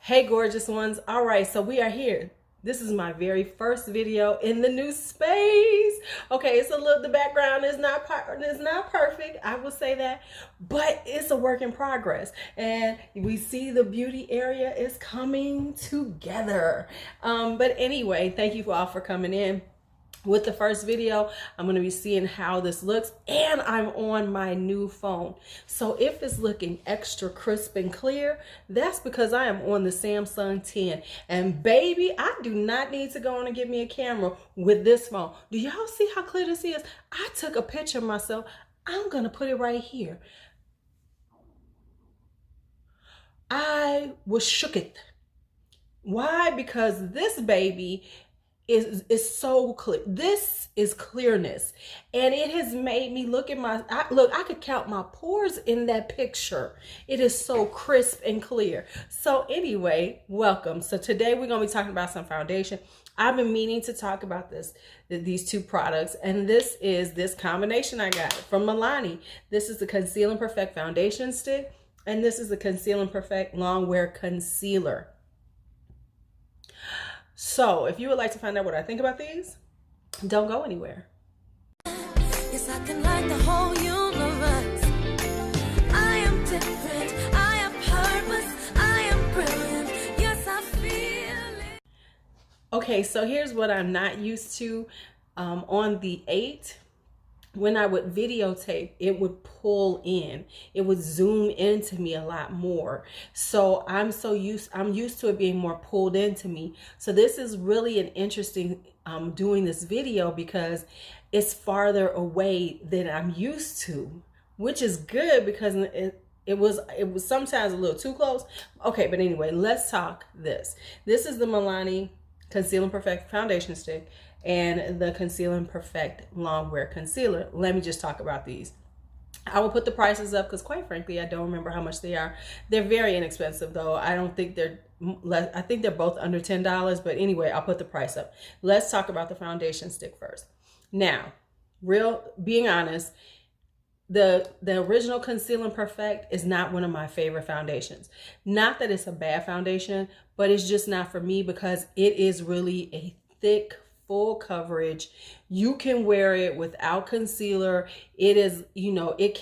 Hey gorgeous ones. All right, so we are here. This is my very first video in the new space. Okay, the background is not perfect. I will say that, but it's a work in progress. And we see the beauty area is coming together. But anyway, thank you all for coming in. With the first video, I'm going to be seeing how this looks, and I'm on my new phone. So if it's looking extra crisp and clear, that's because I am on the Samsung 10. And baby, I do not need to go on and get me a camera with this phone. Do y'all see how clear this is? I took a picture of myself. I'm going to put it right here. I was shooketh. Why? Because this baby is so clear. This is clearness, and it has made me look at I could count my pores in that picture. It is so crisp and clear. So anyway, welcome. So today we're gonna be talking about some foundation. I've been meaning to talk about these two products, and this is this combination I got from Milani. This is the Conceal and Perfect foundation stick, and this is the Conceal and Perfect long wear concealer. So if you would like to find out what I think about these, don't go anywhere. Yes, I can light the whole universe. I am different, I am purpose, I am brilliant. Yes, I feel it. Okay, so here's what I'm not used to. On the 8, when I would videotape, it would pull in. It would zoom into me a lot more. So I'm used to it being more pulled into me. So this is really an interesting doing this video because it's farther away than I'm used to, which is good because it was sometimes a little too close. Okay, but anyway, let's talk this. This is the Milani Conceal and Perfect foundation stick and the Conceal and Perfect long wear concealer. Let me just talk about these. I will put the prices up because quite frankly, I don't remember how much they are. They're very inexpensive though. I don't think they're less. I think they're both under $10, but anyway, I'll put the price up. Let's talk about the foundation stick first. Now, being honest, the original Conceal and Perfect is not one of my favorite foundations. Not that it's a bad foundation, but it's just not for me because it is really a thick, full coverage. You can wear it without concealer. It is, it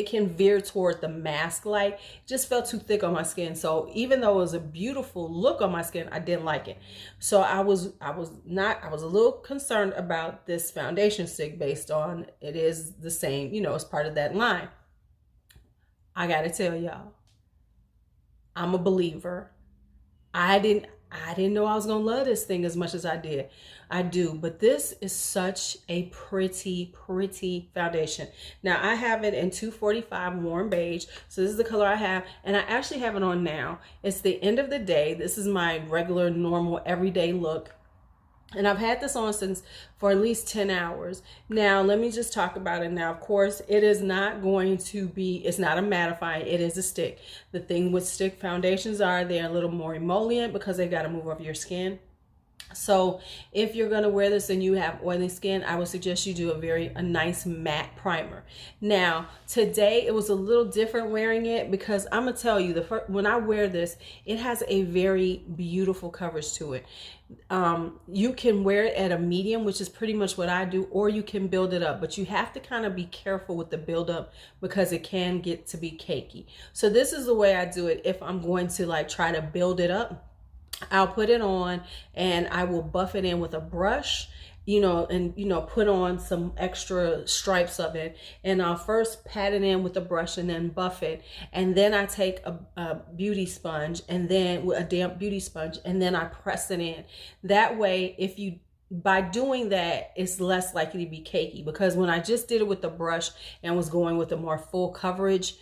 can veer toward the mask like. It just felt too thick on my skin. So even though it was a beautiful look on my skin, I didn't like it. So I was a little concerned about this foundation stick based on it is the same, it's part of that line. I gotta tell y'all, I'm a believer. I didn't know I was gonna love this thing as much as I did. I do, but this is such a pretty foundation. Now I have it in 245 warm beige. So this is the color I have, and I actually have it on now. It's the end of the day. This is my regular, normal, everyday look. And I've had this on for at least 10 hours. Now, let me just talk about it now. Of course, it is not going to be, it's not a mattifying, it is a stick. The thing with stick foundations they're a little more emollient because they've got to move over your skin. So if you're going to wear this and you have oily skin, I would suggest you do a nice matte primer. Now, today it was a little different wearing it because I'm going to tell you, when I wear this, it has a very beautiful coverage to it. You can wear it at a medium, which is pretty much what I do, or you can build it up, but you have to kind of be careful with the build up because it can get to be cakey. So this is the way I do it. If I'm going to try to build it up, I'll put it on and I will buff it in with a brush, and put on some extra stripes of it, and I'll first pat it in with a brush and then buff it, and then I take a beauty sponge and then a damp beauty sponge and then I press it in. That way, by doing that, it's less likely to be cakey, because when I just did it with the brush and was going with a more full coverage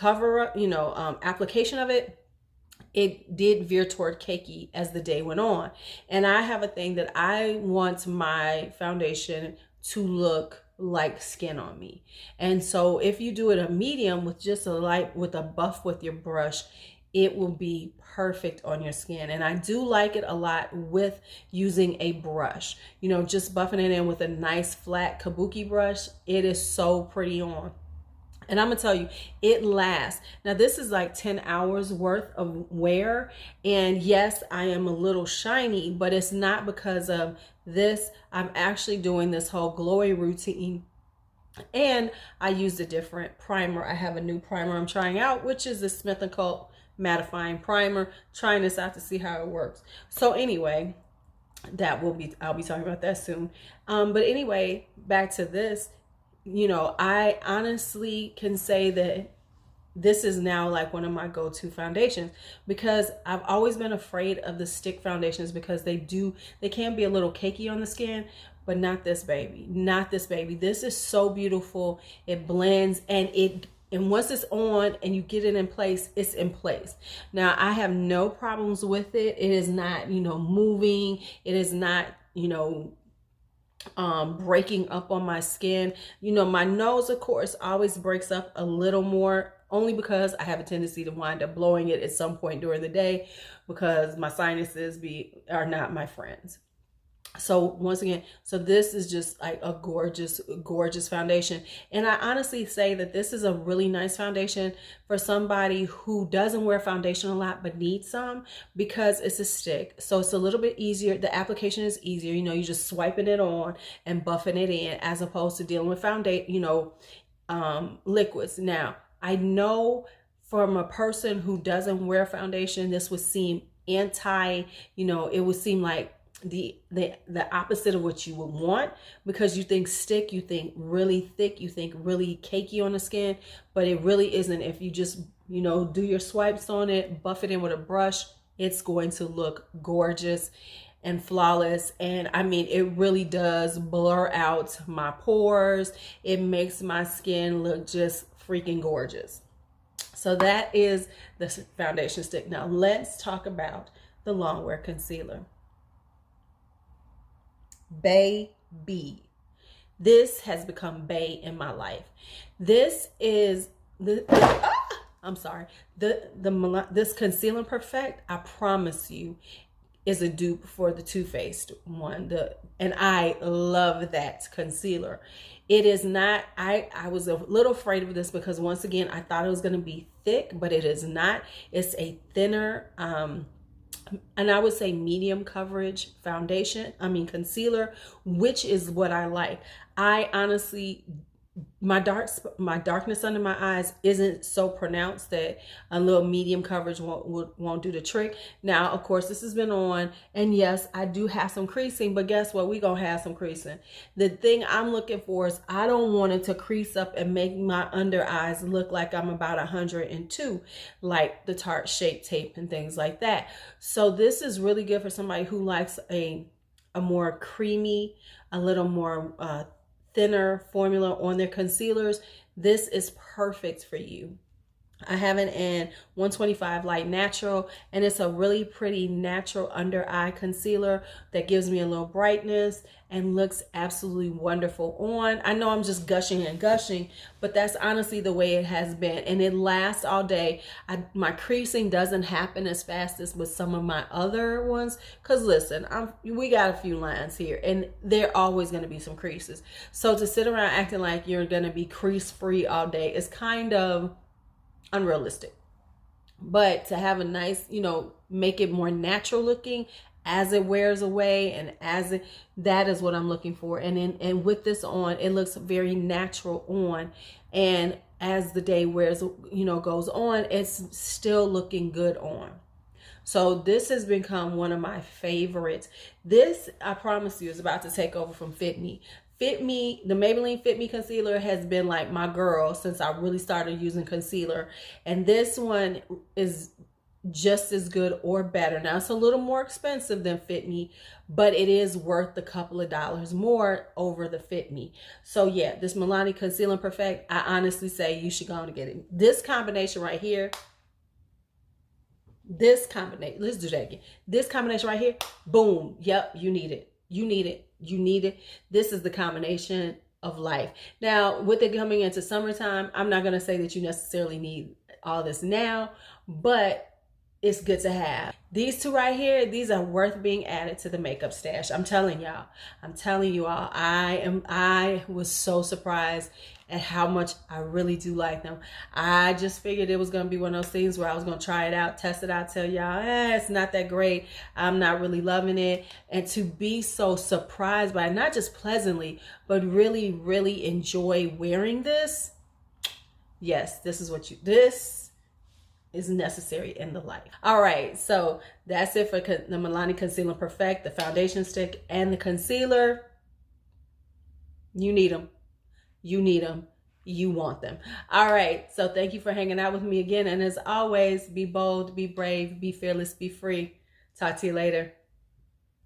application of it, it did veer toward cakey as the day went on. And I have a thing that I want my foundation to look like skin on me. And so if you do it a medium with just with a buff with your brush, it will be perfect on your skin. And I do like it a lot with using a brush, just buffing it in with a nice flat kabuki brush. It is so pretty on. And I'm gonna tell you, it lasts. Now this is like 10 hours worth of wear. And yes, I am a little shiny, but it's not because of this. I'm actually doing this whole glowy routine. And I used a different primer. I have a new primer I'm trying out, which is the Smith & Co. mattifying primer. Trying this out to see how it works. So anyway, I'll be talking about that soon. But anyway, back to this. I honestly can say that this is now like one of my go-to foundations, because I've always been afraid of the stick foundations because they can be a little cakey on the skin, but not this baby. Not this baby. This is so beautiful. It blends, and once it's on and you get it in place, it's in place. Now I have no problems with it. It is not, moving. It is not, breaking up on my skin. My nose, of course, always breaks up a little more, only because I have a tendency to wind up blowing it at some point during the day, because my sinuses are not my friends. So once again, this is just like a gorgeous, gorgeous foundation. And I honestly say that this is a really nice foundation for somebody who doesn't wear foundation a lot but needs some, because it's a stick. So it's a little bit easier. The application is easier. You just swiping it on and buffing it in, as opposed to dealing with foundation, liquids. Now, I know from a person who doesn't wear foundation, this would seem it would seem like the opposite of what you would want, because you think stick, you think really thick, you think really cakey on the skin, but it really isn't. If you just do your swipes on it, buff it in with a brush, it's going to look gorgeous and flawless. And I mean, it really does blur out my pores. It makes my skin look just freaking gorgeous. So that is the foundation stick. Now let's talk about the long wear concealer. Baby, this has become bae in my life. This is I'm sorry, this Conceal and Perfect, I promise you, is a dupe for the Too Faced one. And I love that concealer. It is not, I was a little afraid of this because, once again, I thought it was going to be thick, but it is not. It's a thinner, and I would say medium coverage concealer, which is what I like. I honestly, my darkness under my eyes isn't so pronounced that a little medium coverage won't do the trick. Now, of course, this has been on, and yes, I do have some creasing, but guess what? We gonna have some creasing. The thing I'm looking for is, I don't want it to crease up and make my under eyes look like I'm about 102, like the Tarte Shape Tape and things like that. So this is really good for somebody who likes a more creamy, a little more thinner formula on their concealers. This is perfect for you. I have it in 125 Light Natural, and it's a really pretty natural under eye concealer that gives me a little brightness and looks absolutely wonderful on. I know I'm just gushing and gushing, but that's honestly the way it has been, and it lasts all day. My creasing doesn't happen as fast as with some of my other ones, because listen, we got a few lines here, and there are always going to be some creases. So to sit around acting like you're going to be crease free all day is kind of unrealistic. But to have a nice, make it more natural looking as it wears away, and that is what I'm looking for. And with this on, it looks very natural on, and as the day wears, goes on, it's still looking good on. So this has become one of my favorites. This, I promise you, is about to take over from Fit Me. Fit Me, the Maybelline Fit Me concealer has been like my girl since I really started using concealer. And this one is just as good or better. Now, it's a little more expensive than Fit Me, but it is worth a couple of dollars more over the Fit Me. So yeah, this Milani Conceal and Perfect, I honestly say you should go and get it. This combination right here, let's do that again. This combination right here, boom, yep, you need it. You need it. You need it. This is the combination of life. Now, with it coming into summertime, I'm not going to say that you necessarily need all this now, but it's good to have. These two right here, these are worth being added to the makeup stash. I'm telling y'all. I was so surprised at how much I really do like them. I just figured it was going to be one of those things where I was going to try it out, test it out, tell y'all, it's not that great. I'm not really loving it. And to be so surprised by it, not just pleasantly, but really, really enjoy wearing this. Yes, this is necessary in the life. All right, so that's it for the Milani Conceal and Perfect, the foundation stick and the concealer. You need them. You need them. You want them. All right, so thank you for hanging out with me again. And as always, be bold, be brave, be fearless, be free. Talk to you later.